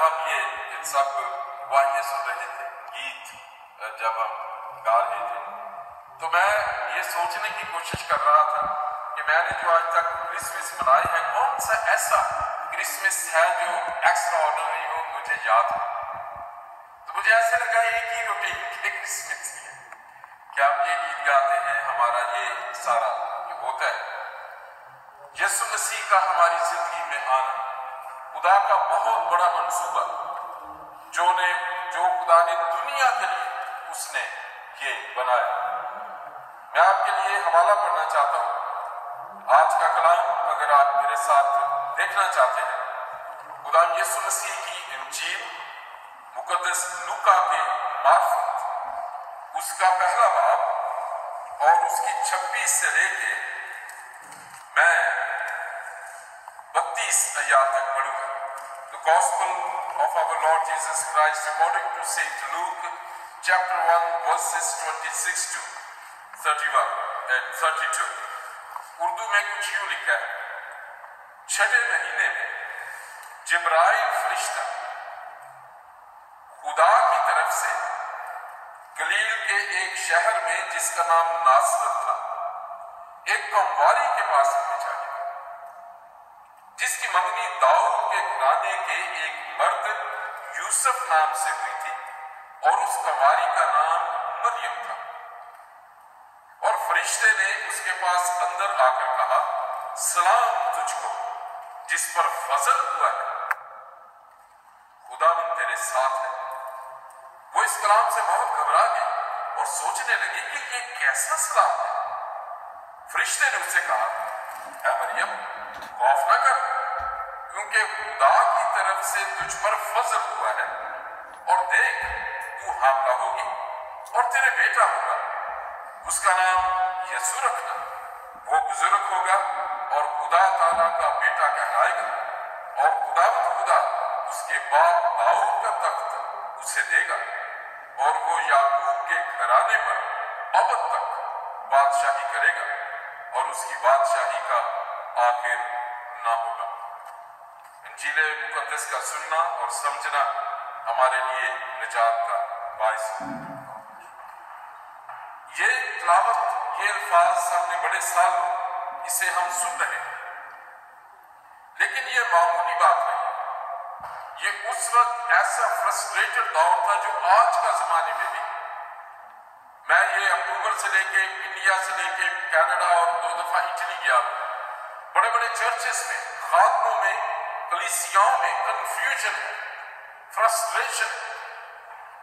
हम ये इन सब वाहियाँ सुन रहे थे, गीत जब हम गा रहे थे, तो मैं ये सोचने की कोशिश कर रहा था कि मैंने जो आज तक क्रिसमस मनाई है, कौन सा ऐसा क्रिसमस है जो एक्स्ट्राऑर्डिनरी हो, मुझे याद हो। तो मुझे ऐसे लगा एक ही रूटीन के क्रिसमस है कि हम ये गीत गाते हैं, हमारा ये सारा जो होता है, यीशु मसीह का हमारी जिंदगी में आना, खुदा का बहुत बड़ा मंसूबा जो खुदा ने दुनिया के लिए उसने ये बनाया। मैं आपके लिए हवाला पढ़ना चाहता हूँ आज का कलाम, अगर आप मेरे साथ देखना चाहते हैं। खुदा यीशु मसीह की इंजील मुकद्दस लूका के मार्फत उसका पहला बाब और उसकी 26 से लेके मैं 32 आयत तक पढ़ूंगा। The Gospel of our Lord Jesus Christ according to Saint Luke, chapter 1, verses 26 to 31 and 32। Urdu में कुछ यूं लिखा है, 6वें महीने में जिब्राइल फरिश्ता खुदा की तरफ से गलील के एक शहर में जिसका नाम नासरत था, एक कंवारी के पास भेजा गया, जिसकी मंगनी दाऊद के घराने के एक मर्द यूसुफ नाम से हुई थी, और उस कंवारी का नाम मरियम था। और फरिश्ते ने उसके पास अंदर आकर कहा, सलाम तुझको जिस पर फजल हुआ है, खुदावंद तेरे साथ है। वो इस कलाम से बहुत घबरा गई और सोचने लगी कि ये कैसा सलाम है। फरिश्ते ने उससे कहा, ऐ मरियम, खौफ न कर, क्योंकि खुदा की तरफ से तुझ पर फजल हुआ है, और देख तू हामला होगी और तेरे बेटा होगा, उसका नाम यीशु रखना। वो बुजुर्ग होगा और खुदा ताला का बेटा कहलाएगा, और खुदा उसके बाप दाऊद का तख्त उसे देगा, और वो याकूब के घराने पर अब तक बादशाही करेगा, और उसकी बादशाही का आखिर ना होगा। इंजील मुकद्दस का सुनना और समझना हमारे लिए निजात का बाइस है। ये तिलावत, ये अल्फाज हमने बड़े साल इसे हम सुन रहे हैं, लेकिन ये मामूली बात नहीं। ये उस वक्त ऐसा फ्रस्ट्रेटेड दौर था जो आज का जमाने में भी। मैं ये अक्टूबर से लेके इंडिया से लेके कनाडा और 2 दफा इटली गया, बड़े बड़े चर्चेस में, खातमों में, कलीसियाओं में कंफ्यूजन है, फ्रस्ट्रेशन है।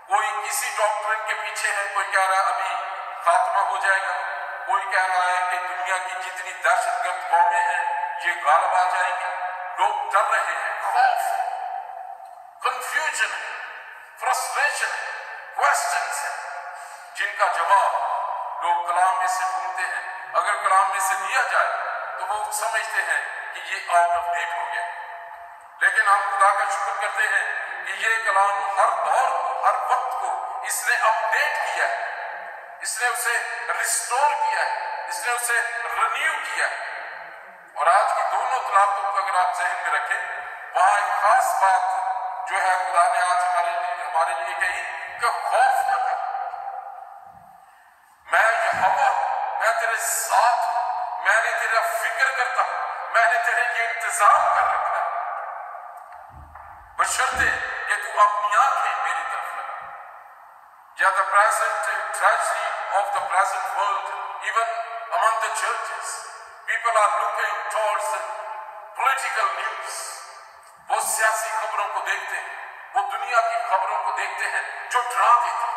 कोई किसी डॉक्ट्रिन के पीछे है, कोई कह रहा है अभी खात्मा हो जाएगा, कोई कह रहा है कि दुनिया की जितनी दहशतगर्द कौमें हैं ये गालिब आ जाएंगी। लोग डर रहे हैं, खौफ है, कंफ्यूजन है, फ्रस्ट्रेशन है, क्वेश्चंस है, जिनका जवाब लोग कलाम में से ढूंढते हैं। अगर कलाम में से दिया जाए तो वो समझते हैं कि ये आउट ऑफ डेट हो गया, लेकिन हम खुदा का शुक्र करते हैं कि ये कलाम हर दौर को, हर वक्त को इसने अपडेट किया है, इसने उसे रिस्टोर किया है, इसने उसे रिन्यू किया है। और आज की दोनों तिलावतों को अगर आप जहन में रखें, वहां एक खास बात जो है खुदा ने आज हमारे लिए कही कि खौफ न कर, मैं यहोवा हूं, मैं तेरे साथ हूं, मैंने तेरा फिक्र करता हूं, मैंने तेरे लिए इंतजाम कर रखा है, बशर्ते कि तू अपनी आंखें मेरी तरफ लगा। Yeah, the present tragedy of the present world, even among the churches, people are looking towards political news. वो सियासी खबरों को देखते हैं, वो दुनिया की खबरों को देखते हैं जो डरा देती हैं।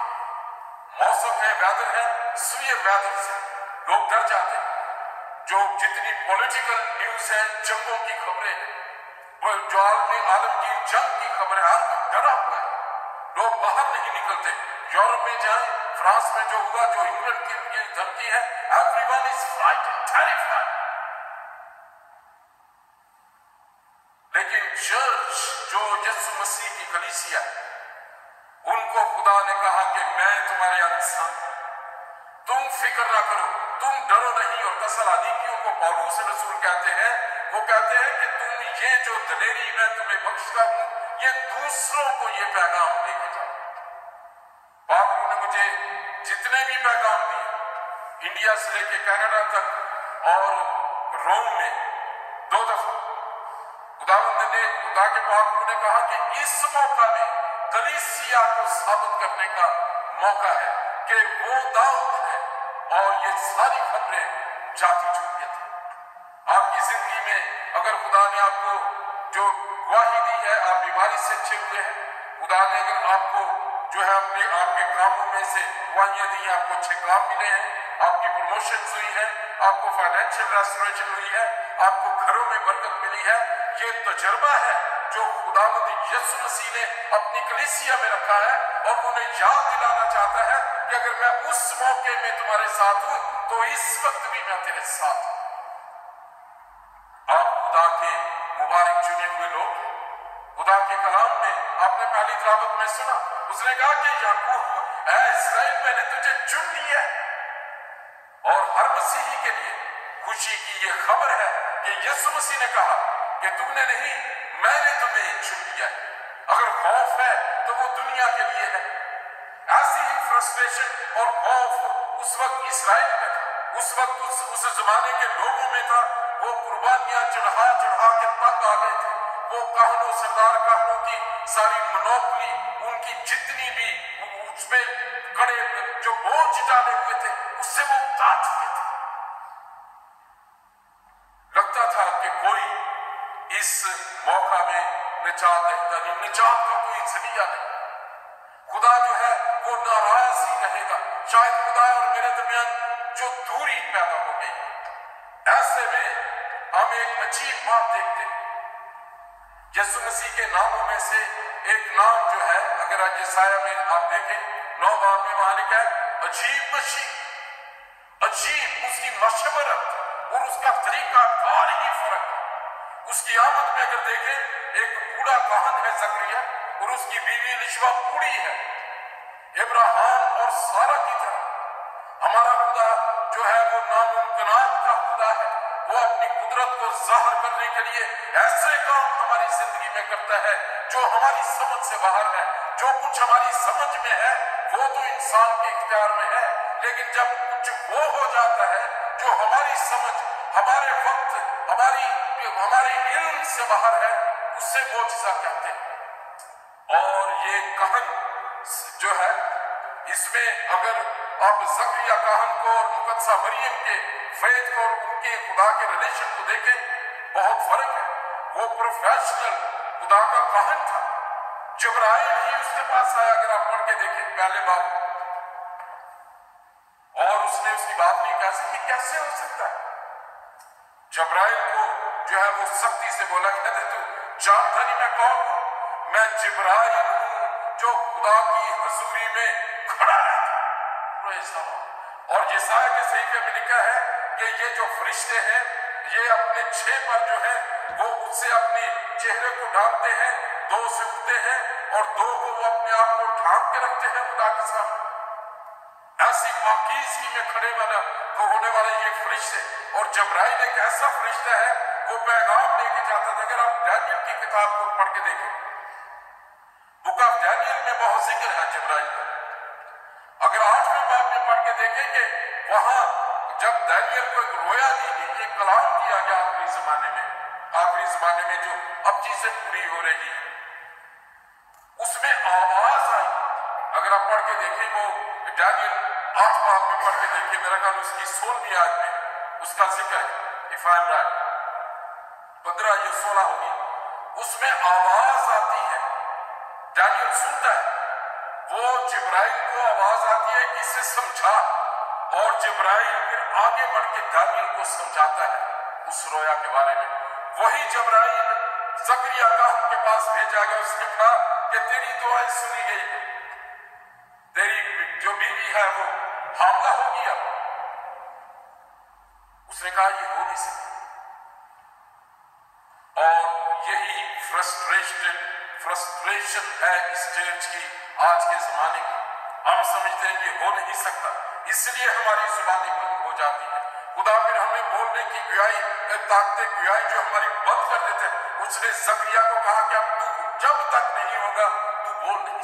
मौसम है, वेदर है, सुनिए वेदर से लोग डर जाते हैं। जो जितनी पॉलिटिकल न्यूज है, जंगों की खबरें हैं, वो जो आलम की जंग की खबरें, हर कोई डरा हुआ है, लोग बाहर नहीं निकलते। यूरोप में जाए, फ्रांस में जो हुआ, जो इंग्लैंड की धमकी है, एवरीवन इज फ्राइटेंड, टेरिफाइड। लेकिन चर्च जो यीशु मसीह की कलीसिया है, उनको खुदा ने कहा कि मैं तुम्हारे इंसान हूं, तुम फिक्र ना करो, तुम डरो नहीं। और तसलानिकियों को पौलुस रसूल कहते हैं, वो कहते हैं कि तुम ये जो दलेरी मैं तुम्हें बख्शता हूं, ये दूसरों को ये पैगाम लेके जाऊं। पादरी ने मुझे जितने भी पैगाम दिए, इंडिया से लेके कनाडा तक और रोम में 2 दफा, खुदा के पादरी ने कहा कि इस मौका में कलीसिया को साबित करने का मौका है कि वो दाऊद है, और ये सारी खबरें जाती झूठियत है। आपकी जिंदगी में अगर खुदा ने आपको जो गवाही दी है, आप बीमारी से अच्छे हुए हैं, खुदा ने अगर आपको जो है अपने आपके कामों में से गवाहियां दी, आपको अच्छे काम मिले हैं, आपकी प्रमोशन हुई है, आपको फाइनेंशियल रेस्टोरेशन हुई है, आपको घरों में बरकत मिली है, ये तजर्बा है जो खुदावंद यीशु मसीह ने अपनी कलीसिया में रखा है, और उन्हें याद दिलाना चाहता है कि अगर मैं उस मौके में तुम्हारे साथ हूं तो इस वक्त भी मैं तेरे साथ हूं। आप खुदा के मुबारक चुने हुए लोग हैं। खुदा के कलाम में आपने पहली तिलावत में सुना, उसने कहा कि याकूब ऐ इस्राएल, मैंने तुझे चुन लिया है। और हर मसीही के लिए खुशी की ये खबर है कि यीशु मसीह ने कहा कि तुमने नहीं, मैंने तुम्हें चुन लिया है। अगर खौफ है तो वो दुनिया के लिए है। ऐसी ही फ्रस्ट्रेशन और खौफ उस वक्त इस्राएल में था, उस वक्त उस जमाने के लोगों में था। वो कुर्बानियां चढ़ा चढ़ा के तंग आ गए थे। वो काहनों, सरदार काहनों की सारी मोनोपली, उनकी जितनी भी उस पे कड़े जो बोझ डाले हुए थे, उससे वो उतार चुके थे। लगता था कि कोई इस मौका में निजात देता नहीं, निजात का कोई जरिया नहीं। खुदा जो है वो नाराज ही रहेगा। शायद खुदा और मेरे दरमियान जो दूरी पैदा हो गई। ऐसे में हम एक अजीब बात देखते हैं। यीशु मसीह के नामों में से एक नाम जो है, अगर आज यशाया में आप देखें 9 बाब में वहां लिखा है अजीब मसीह। अजीब, उसकी मशवरत और उसका तरीका कार ही फर्क है। उसकी आमद में अगर देखें, एक बूढ़ा काहन है जकरिया, और उसकी बीवी एलिशबा बूढ़ी है। इब्राहिम और सारा की तरह हमारा खुदा जो है वो नामुमकिनात का खुदा है। वो अपनी कुदरत को जाहिर करने के लिए ऐसे काम हमारी जिंदगी में करता है जो हमारी समझ से बाहर है। जो कुछ हमारी समझ में है वो तो इंसान के इख्तियार में है, लेकिन जब कुछ वो हो जाता है जो हमारी समझ, हमारे वक्त, हमारे इल्म से बाहर है, उससे मोजिज़ा कहते हैं। और ये कहन जो है, इसमें अगर आप जकरिया काहन को और मुकद्दसा मरियम के फेथ को और उनके खुदा के रिलेशन को देखें, बहुत फर्क है। वो प्रोफेशनल खुदा का काहन था। जिब्राइल ही उसके पास आया, अगर आप पढ़ के देखें पहले बात, और उसने उसकी बात नहीं कही कि कैसे हो सकता है। जिब्राइल को जो है वो सख्ती से बोला, कहते तू जानता नहीं मैं कौन हूं? मैं जिब्राइल हूं जो खुदा की हजूरी में खड़ा रहता। और यशायाह के सहीफे में लिखा है कि ये जो फरिश्ते हैं, ये अपने 6 पर जो है वो उससे अपने चेहरे को ढांकते हैं, 2 से उठते हैं और 2 को वो अपने आप को ढांक के रखते हैं खुदा के सामने। ऐसी पाकीज़गी में खड़े होने वाले ये फरिश्ते, और जिब्राइल एक ऐसा फरिश्ता है, वो पैगाम लेके जाता था। अगर आप दानियल की किताब को पढ़ के देखें, बुक ऑफ दानियल में बहुत जिक्र है जिब्राइल का। अगर 8वें बाब में पढ़ के देखें कि वहां जब दानियल को एक रोया दी गई, एक कलाम किया गया आखिरी जमाने में जो अब चीजें पूरी हो रही है, उसमें आवाज आई। अगर आप पढ़ के देखें, वो दानियल 8 बाब में पढ़ के देखें, मेरा ख्याल उसकी 16वीं आयत में उसका जिक्र है, इफ आई एम राइट, 15 या 16 होगी। उसमें आवाज आती है, दानियल सुनता है, वो जिब्राइल को आवाज आती है कि इसे समझा, और जिब्राइल फिर आगे बढ़ के दानियल को समझाता है उस रोया के बारे में। वही जिब्राइल जकरिया काहन के पास भेजा गया। उसने कहा कि तेरी दुआएं सुनी गई है, तेरी जो बीवी है वो हामला हो गया। उसने कहा ये हो नहीं सकता। और यही फ्रस्ट्रेशन है इस चर्च की आज के जमाने की। हम समझते हैं कि हो नहीं सकता, इसलिए हमारी जुबानें बंद हो जाती है। खुदा फिर हमें बोलने की गुआई, ताकते गुआई जो हमारी बंद कर देते हैं। उसने जकरिया को कहा कि अब तू जब तक नहीं होगा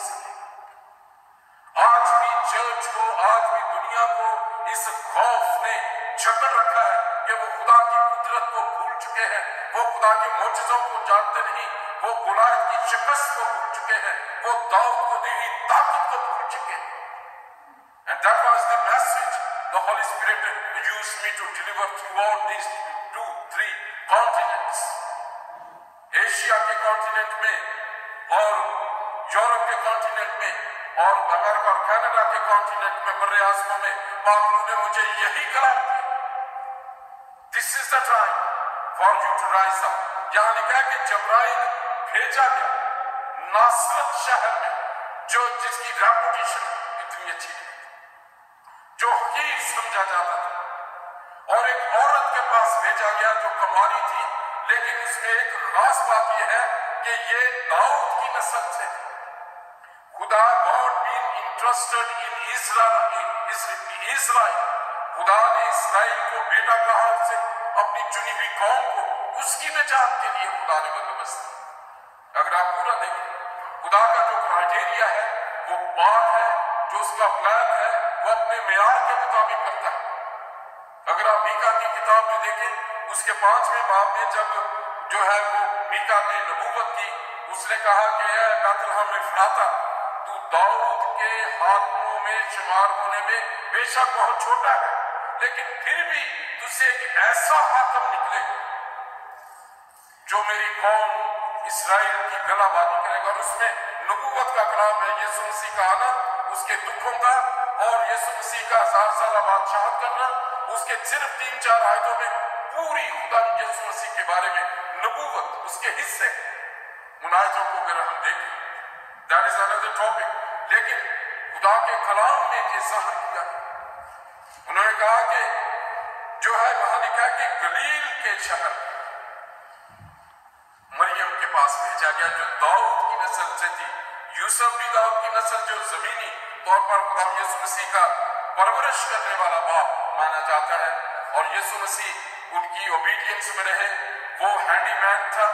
नहीं सकेगा। आज भी चर्च को, आज भी दुनिया को इस खौफ ने जकड़ रखा है कि वो खुदा की कुदरत को भूल चुके हैं, वो खुदा के मौजज़ों को जानते नहीं, वो गोलायत की शिकस्त को भूल चुके हैं, वो दाऊद को दी हुई ताकत को भूल चुके हैं। And that was the message the Holy Spirit used me to deliver throughout these 2-3 continents. Asia के कॉन्टिनेंट में और यूरोप के कॉन्टिनेंट में और अमेरिका और कनाडा के कॉन्टिनेंट में, बर्रे आज़मों में बाबू ने मुझे यही कलाम दिया। This is the time for you to rise up. यहाँ लिखा है कि जब्राइल भेजा गया नासरत शहर में, जिसकी रेपुटेशन इतनी अच्छी नहीं, जो हकीर समझा जाता था, और एक औरत के पास भेजा गया जो कुमारी थी, लेकिन उसमें एक खास बात यह है कि ये दाऊद की नस्ल से थी। खुदा, God been interested in Israel, खुदा ने इस्राइल को बेटा कहा, उसे अपनी चुनी हुई कौम को उसकी निजात के लिए खुदा ने बंदोबस्त किया। अगर आप पूरा देखें, खुदा का जो क्राइटेरिया है वो पाक है, जो उसका प्लान है वो अपने मेयार के मुताबिक करता है। अगर आप मीका की किताब में देखें, उसके 5वें बाब में जब जो है वो मीका ने नबूवत की, उसने कहा कि ऐ बैतलहम एफ्राता, तू दाऊद के हाथों में शुमार होने में बेशक बहुत छोटा है, लेकिन फिर भी तुझसे एक ऐसा हाकिम निकलेगा जो मेरी कौम इस्राइल की गलाबानी करेगा। और उसमें नबूवत का कलाम है, यीशु मसीह का आना, उसके दुखों का, और यीशु मसीह का 1000 साल बादशाहत करना। उसके सिर्फ 3-4 आयतों में पूरी खुदा यीशु मसीह के बारे में नबूवत, उसके हिस्से, उन आयतों को अगर हम देखें, दैट इज अनदर टॉपिक। लेकिन खुदा के कलाम में ये ज़ाहिर किया, उन्होंने कहा कि जो है वहां लिखा कि गलील के शहर मरियम के पास भेजा गया जो दाऊद की नस्ल से थी। यूसुफ भी दाऊद की नस्ल, जो जमीनी तौर पर खुदा यीशु मसीह का परवरिश करने वाला बाप माना जाता है, और यीशु मसीह उनकी ओबीडियंस में रहे। वो हैंडीमैन था,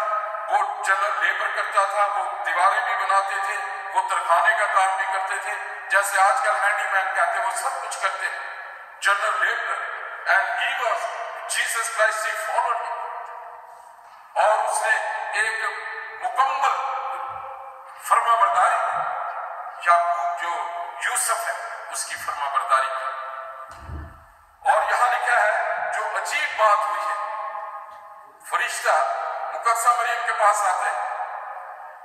वो जनरल लेबर करता था, वो दीवारें भी बनाते थे, वो तरखाने का काम भी करते थे, जैसे आजकल हैंडीमैन कहते हैं, वो सब कुछ करते हैं, general labour. And he was Jesus Christ, he followed him, और उसने एक मुकम्मल फरमाबरदारी, याकूब जो यूसुफ है उसकी फरमाबरदारी की। और यहां लिखा है जो अजीब बात हुई है, फरिश्ता मुकद्दसा मरियम के पास आते हैं,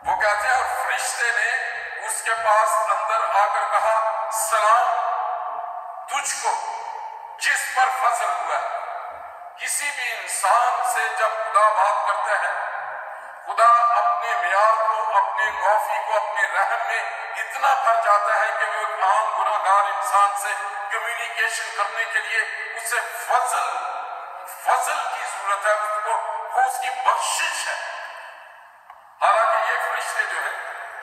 वो कहते हैं, और फरिश्ते ने उसके पास अंदर आकर कहा, सलाम तुझको जिस पर फजल हुआ है। किसी भी इंसान से जब खुदा बात करता है, खुदा अपने मियार को, अपने मौफी को, अपने रहम में इतना भर जाता है कि वो एक आम गुनाहगार इंसान से कम्युनिकेशन करने के लिए उसे फजल की जरूरत है, उसको वो उसकी बख्शिश है। हालांकि ये फरिश्ते जो है,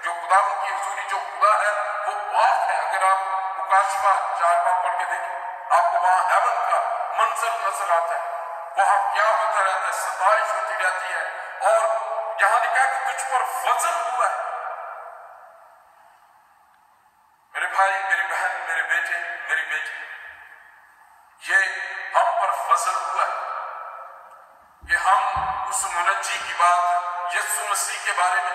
जो खुदा की हुजूरी, जो खुदा है वो पाक है। अगर आप मुकाशफा 4 बार पढ़ के देखें, आपको वहां हेवन का मंजर नजर आता है, वहां क्या होता रहता है, सताइश होती रहती है, और यहां लिखा है कि तुझ पर फजल हुआ है। मेरे भाई, मेरी बहन, मेरे बेटे, मेरी बेटी, ये हम पर फजल हुआ है कि हम उस मुनज्जी की बात, यीशु मसीह के बारे में